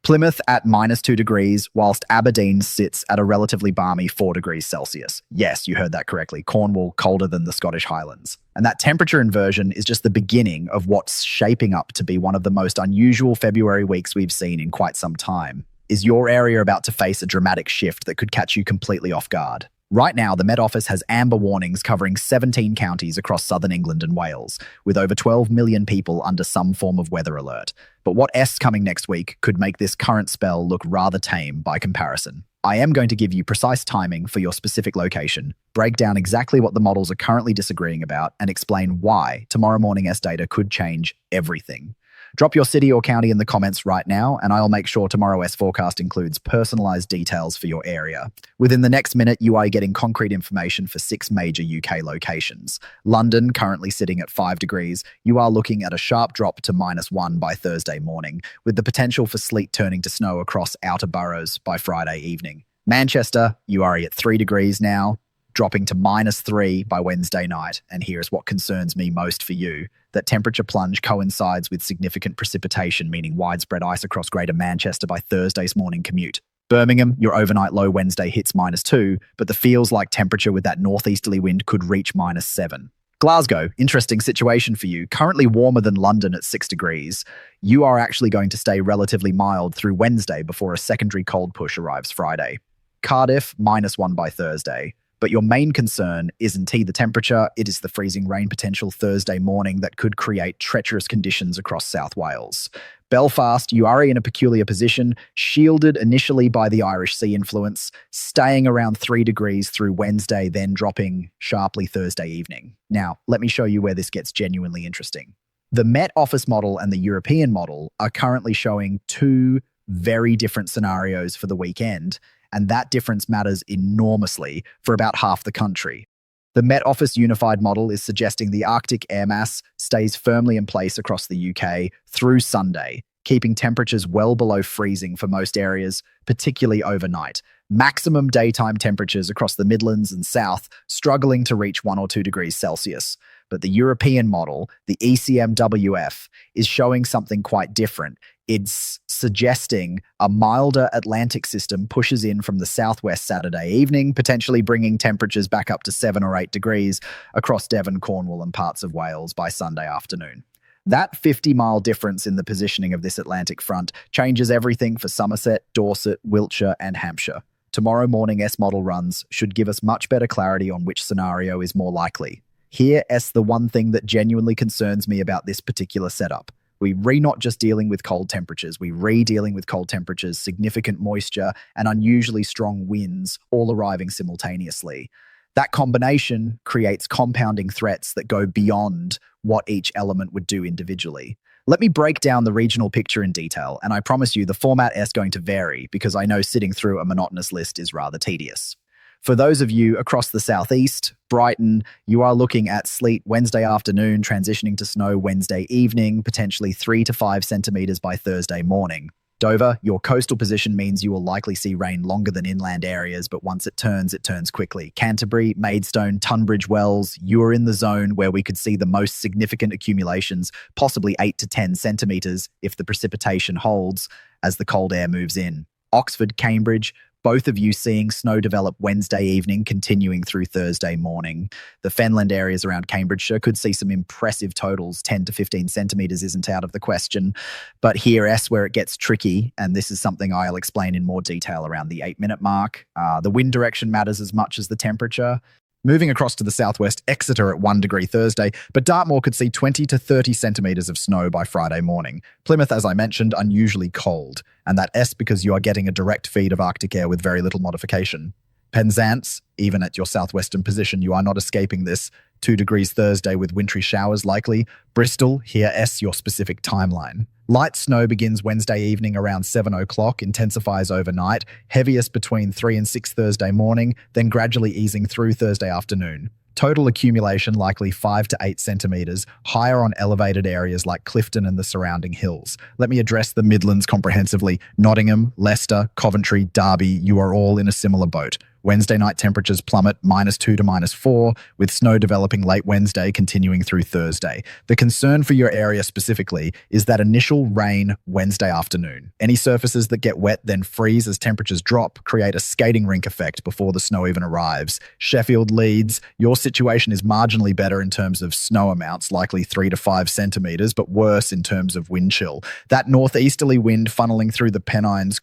Plymouth at -2 degrees, whilst Aberdeen sits at a relatively balmy 4 degrees Celsius. Yes, you heard that correctly. Cornwall colder than the Scottish Highlands. And that temperature inversion is just the beginning of what's shaping up to be one of the most unusual February weeks we've seen in quite some time. Is your area about to face a dramatic shift that could catch you completely off guard? Right now, the Met Office has amber warnings covering 17 counties across southern England and Wales, with over 12 million people under some form of weather alert. But what's coming next week could make this current spell look rather tame by comparison. I am going to give you precise timing for your specific location, break down exactly what the models are currently disagreeing about, and explain why tomorrow morning's data could change everything. Drop your city or county in the comments right now, and I'll make sure tomorrow's forecast includes personalized details for your area. Within the next minute, you are getting concrete information for 6 major UK locations. London, currently sitting at 5 degrees, you are looking at a sharp drop to -1 by Thursday morning, with the potential for sleet turning to snow across outer boroughs by Friday evening. Manchester, you are at 3 degrees now, dropping to -3 by Wednesday night. And here's what concerns me most for you. That temperature plunge coincides with significant precipitation, meaning widespread ice across Greater Manchester by Thursday's morning commute. Birmingham, your overnight low Wednesday hits -2, but the feels like temperature with that northeasterly wind could reach -7. Glasgow, interesting situation for you. Currently warmer than London at 6 degrees. You are actually going to stay relatively mild through Wednesday before a secondary cold push arrives Friday. Cardiff, -1 by Thursday. But your main concern isn't the temperature, it is the freezing rain potential Thursday morning that could create treacherous conditions across South Wales. Belfast, you are in a peculiar position, shielded initially by the Irish Sea influence, staying around 3 degrees through Wednesday, then dropping sharply Thursday evening. Now, let me show you where this gets genuinely interesting. The Met Office model and the European model are currently showing 2 very different scenarios for the weekend, and that difference matters enormously for about half the country. The Met Office unified model is suggesting the Arctic air mass stays firmly in place across the UK through Sunday, keeping temperatures well below freezing for most areas, particularly overnight. Maximum daytime temperatures across the Midlands and South struggling to reach 1 or 2 degrees Celsius. But the European model, the ECMWF, is showing something quite different. It's suggesting a milder Atlantic system pushes in from the southwest Saturday evening, potentially bringing temperatures back up to 7 or 8 degrees across Devon, Cornwall, and parts of Wales by Sunday afternoon. That 50-mile difference in the positioning of this Atlantic front changes everything for Somerset, Dorset, Wiltshire, and Hampshire. Tomorrow morning's model runs should give us much better clarity on which scenario is more likely. Here's the one thing that genuinely concerns me about this particular setup. We're not just dealing with cold temperatures, we're dealing with cold temperatures, significant moisture, and unusually strong winds all arriving simultaneously. That combination creates compounding threats that go beyond what each element would do individually. Let me break down the regional picture in detail, and I promise you the format is going to vary because I know sitting through a monotonous list is rather tedious. For those of you across the southeast, Brighton, you are looking at sleet Wednesday afternoon, transitioning to snow Wednesday evening, potentially 3 to 5 centimetres by Thursday morning. Dover, your coastal position means you will likely see rain longer than inland areas, but once it turns quickly. Canterbury, Maidstone, Tunbridge Wells, you are in the zone where we could see the most significant accumulations, possibly 8 to 10 centimetres if the precipitation holds as the cold air moves in. Oxford, Cambridge, both of you seeing snow develop Wednesday evening, continuing through Thursday morning. The Fenland areas around Cambridgeshire could see some impressive totals. 10 to 15 centimetres isn't out of the question. But here's where it gets tricky, and this is something I'll explain in more detail around the 8-minute mark. The wind direction matters as much as the temperature. Moving across to the southwest, Exeter at 1 degree Thursday, but Dartmoor could see 20 to 30 centimetres of snow by Friday morning. Plymouth, as I mentioned, unusually cold, and that's because you are getting a direct feed of Arctic air with very little modification. Penzance, even at your southwestern position, you are not escaping this. 2 degrees Thursday with wintry showers likely. Bristol, here's your specific timeline. Light snow begins Wednesday evening around 7 o'clock, intensifies overnight, heaviest between 3 and 6 Thursday morning, then gradually easing through Thursday afternoon. Total accumulation likely 5 to 8 centimetres, higher on elevated areas like Clifton and the surrounding hills. Let me address the Midlands comprehensively. Nottingham, Leicester, Coventry, Derby, you are all in a similar boat. Wednesday night temperatures plummet -2 to -4, with snow developing late Wednesday continuing through Thursday. The concern for your area specifically is that initial rain Wednesday afternoon. Any surfaces that get wet then freeze as temperatures drop, create a skating rink effect before the snow even arrives. Sheffield, Leeds, your situation is marginally better in terms of snow amounts, likely 3 to 5 centimetres, but worse in terms of wind chill. That northeasterly wind funneling through the Pennines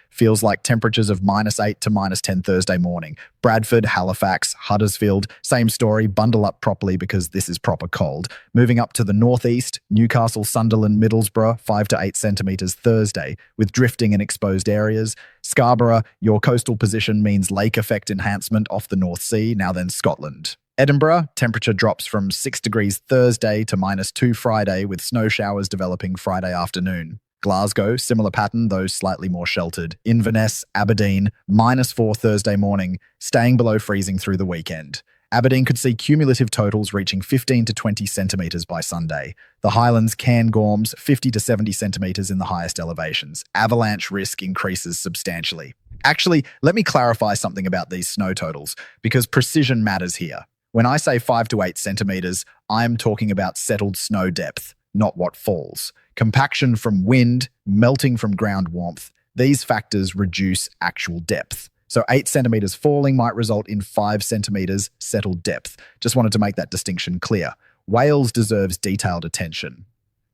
feels like temperatures of -8 to -10 Thursday morning. Bradford, Halifax, Huddersfield, same story, bundle up properly because this is proper cold. Moving up to the northeast, Newcastle, Sunderland, Middlesbrough, 5 to 8 centimetres Thursday, with drifting in exposed areas. Scarborough, your coastal position means lake effect enhancement off the North Sea, now then Scotland. Edinburgh, temperature drops from 6 degrees Thursday to -2 Friday, with snow showers developing Friday afternoon. Glasgow, similar pattern, though slightly more sheltered. Inverness, Aberdeen, -4 Thursday morning, staying below freezing through the weekend. Aberdeen could see cumulative totals reaching 15 to 20 centimetres by Sunday. The Highlands, Cairngorms, 50 to 70 centimetres in the highest elevations. Avalanche risk increases substantially. Actually, let me clarify something about these snow totals, because precision matters here. When I say 5 to 8 centimetres, I am talking about settled snow depth, not what falls. Compaction from wind, melting from ground warmth, these factors reduce actual depth. So 8 centimetres falling might result in 5 centimetres settled depth. Just wanted to make that distinction clear. Wales deserves detailed attention.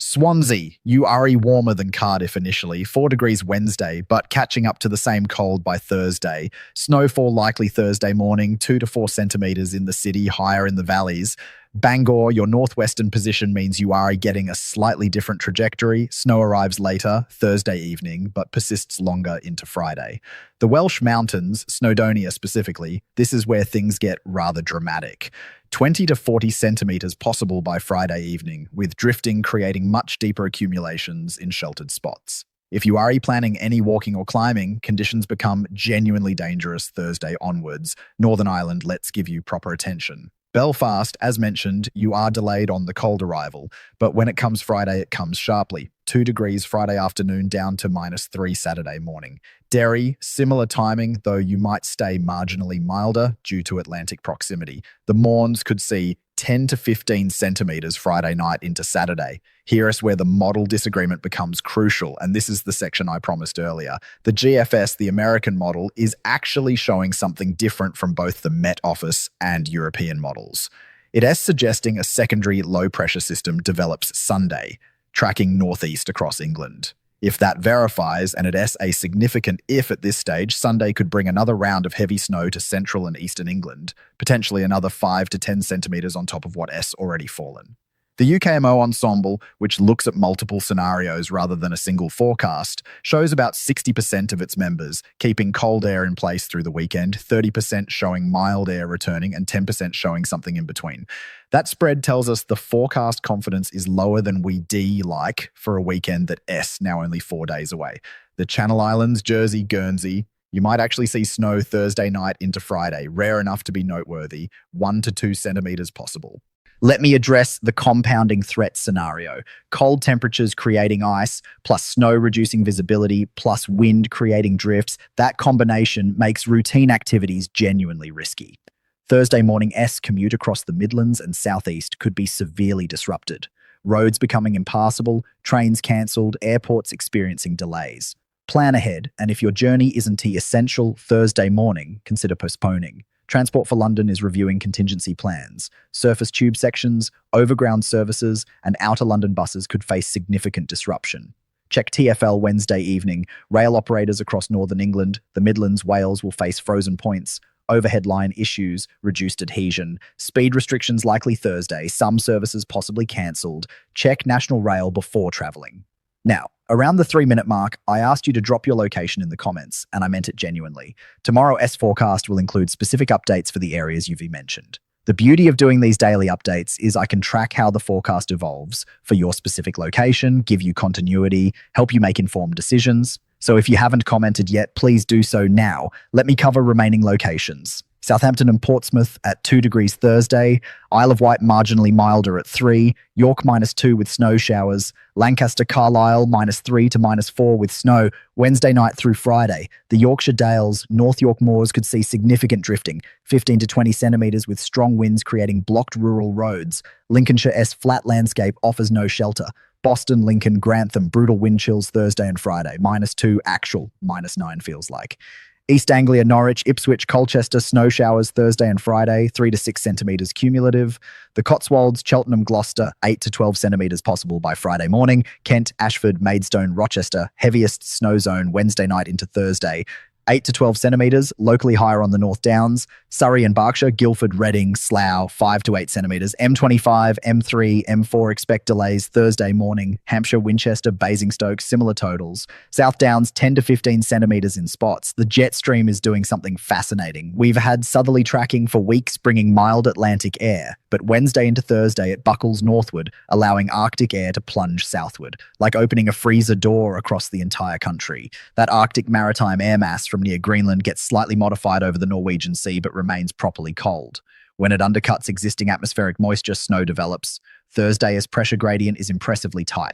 Swansea, URI warmer than Cardiff initially, 4 degrees Wednesday, but catching up to the same cold by Thursday. Snowfall likely Thursday morning, 2 to 4 centimetres in the city, higher in the valleys. Bangor, your northwestern position means you are getting a slightly different trajectory. Snow arrives later, Thursday evening, but persists longer into Friday. The Welsh Mountains, Snowdonia specifically, this is where things get rather dramatic. 20 to 40 centimetres possible by Friday evening, with drifting creating much deeper accumulations in sheltered spots. If you are planning any walking or climbing, conditions become genuinely dangerous Thursday onwards. Northern Ireland, let's give you proper attention. Belfast, as mentioned, you are delayed on the cold arrival, but when it comes Friday, it comes sharply. 2 degrees Friday afternoon down to -3 Saturday morning. Derry, similar timing, though you might stay marginally milder due to Atlantic proximity. The Morns could see 10 to 15 centimetres Friday night into Saturday. Here is where the model disagreement becomes crucial, and this is the section I promised earlier. The GFS, the American model, is actually showing something different from both the Met Office and European models. It is suggesting a secondary low-pressure system develops Sunday, tracking northeast across England. If that verifies, and it is a significant if at this stage, Sunday could bring another round of heavy snow to central and eastern England, potentially another 5 to 10 centimetres on top of what has already fallen. The UKMO ensemble, which looks at multiple scenarios rather than a single forecast, shows about 60% of its members keeping cold air in place through the weekend, 30% showing mild air returning, and 10% showing something in between. That spread tells us the forecast confidence is lower than we like for a weekend that is now only 4 days away. The Channel Islands, Jersey, Guernsey, you might actually see snow Thursday night into Friday, rare enough to be noteworthy, 1 to 2 centimetres possible. Let me address the compounding threat scenario. Cold temperatures creating ice, plus snow reducing visibility, plus wind creating drifts. That combination makes routine activities genuinely risky. Thursday morning commute across the Midlands and southeast could be severely disrupted. Roads becoming impassable, trains cancelled, airports experiencing delays. Plan ahead, and if your journey isn't essential Thursday morning, consider postponing. Transport for London is reviewing contingency plans. Surface tube sections, overground services, and outer London buses could face significant disruption. Check TfL Wednesday evening. Rail operators across northern England, the Midlands, Wales will face frozen points, overhead line issues, reduced adhesion, speed restrictions likely Thursday, some services possibly cancelled. Check National Rail before travelling. Now, around the 3-minute mark, I asked you to drop your location in the comments, and I meant it genuinely. Tomorrow's forecast will include specific updates for the areas you've mentioned. The beauty of doing these daily updates is I can track how the forecast evolves for your specific location, give you continuity, help you make informed decisions. So if you haven't commented yet, please do so now. Let me cover remaining locations. Southampton and Portsmouth at 2 degrees Thursday, Isle of Wight marginally milder at 3, York -2 with snow showers, Lancaster Carlisle -3 to -4 with snow Wednesday night through Friday. The Yorkshire Dales, North York Moors could see significant drifting, 15 to 20 centimetres with strong winds creating blocked rural roads. Lincolnshire's flat landscape offers no shelter. Boston, Lincoln, Grantham, brutal wind chills Thursday and Friday, -2 actual, -9 feels like. East Anglia, Norwich, Ipswich, Colchester, snow showers Thursday and Friday, 3 to 6 centimetres cumulative. The Cotswolds, Cheltenham, Gloucester, 8 to 12 centimetres possible by Friday morning. Kent, Ashford, Maidstone, Rochester, heaviest snow zone Wednesday night into Thursday. 8 to 12 centimetres, locally higher on the North Downs. Surrey and Berkshire, Guildford, Reading, Slough, 5 to 8 centimetres. M25, M3, M4 expect delays Thursday morning. Hampshire, Winchester, Basingstoke, similar totals. South Downs, 10 to 15 centimetres in spots. The jet stream is doing something fascinating. We've had southerly tracking for weeks, bringing mild Atlantic air, but Wednesday into Thursday it buckles northward, allowing Arctic air to plunge southward, like opening a freezer door across the entire country. That Arctic maritime air mass from near Greenland gets slightly modified over the Norwegian Sea but remains properly cold. When it undercuts existing atmospheric moisture, snow develops. Thursday's pressure gradient is impressively tight.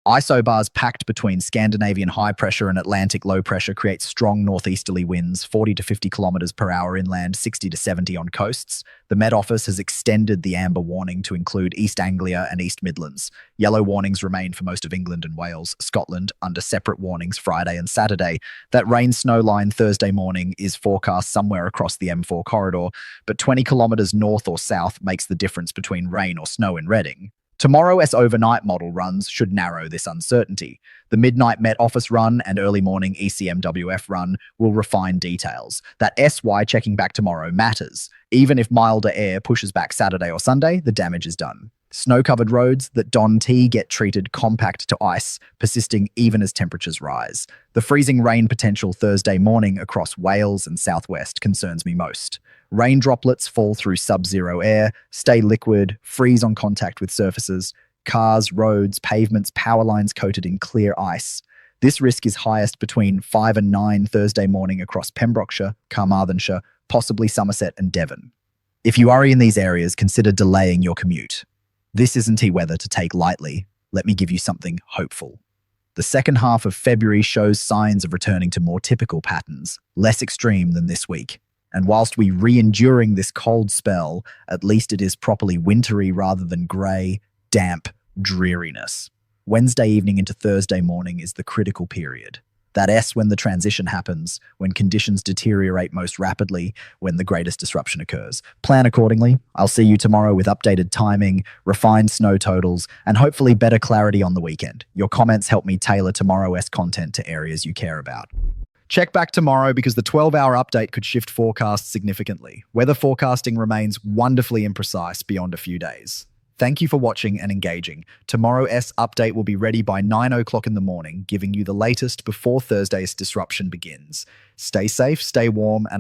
Isobars packed between Scandinavian high pressure and Atlantic low pressure create strong northeasterly winds, 40 to 50 kilometres per hour inland, 60 to 70 on coasts. The Met Office has extended the amber warning to include East Anglia and East Midlands. Yellow warnings remain for most of England and Wales. Scotland under separate warnings Friday and Saturday. That rain-snow line Thursday morning is forecast somewhere across the M4 corridor, but 20 kilometres north or south makes the difference between rain or snow in Reading. Tomorrow's overnight model runs should narrow this uncertainty. The midnight Met Office run and early morning ECMWF run will refine details. That SY checking back tomorrow matters. Even if milder air pushes back Saturday or Sunday, the damage is done. Snow-covered roads that don T get treated compact to ice, persisting even as temperatures rise. The freezing rain potential Thursday morning across Wales and southwest concerns me most. Rain droplets fall through sub-zero air, stay liquid, freeze on contact with surfaces, cars, roads, pavements, power lines coated in clear ice. This risk is highest between 5 and 9 Thursday morning across Pembrokeshire, Carmarthenshire, possibly Somerset and Devon. If you are in these areas, consider delaying your commute. This isn't weather to take lightly. Let me give you something hopeful. The second half of February shows signs of returning to more typical patterns, less extreme than this week. And whilst we re-enduring this cold spell, at least it is properly wintry rather than grey, damp dreariness. Wednesday evening into Thursday morning is the critical period. That S when the transition happens, when conditions deteriorate most rapidly, when the greatest disruption occurs. Plan accordingly. I'll see you tomorrow with updated timing, refined snow totals, and hopefully better clarity on the weekend. Your comments help me tailor tomorrow's content to areas you care about. Check back tomorrow because the 12-hour update could shift forecasts significantly. Weather forecasting remains wonderfully imprecise beyond a few days. Thank you for watching and engaging. Tomorrow's update will be ready by 9 o'clock in the morning, giving you the latest before Thursday's disruption begins. Stay safe, stay warm, and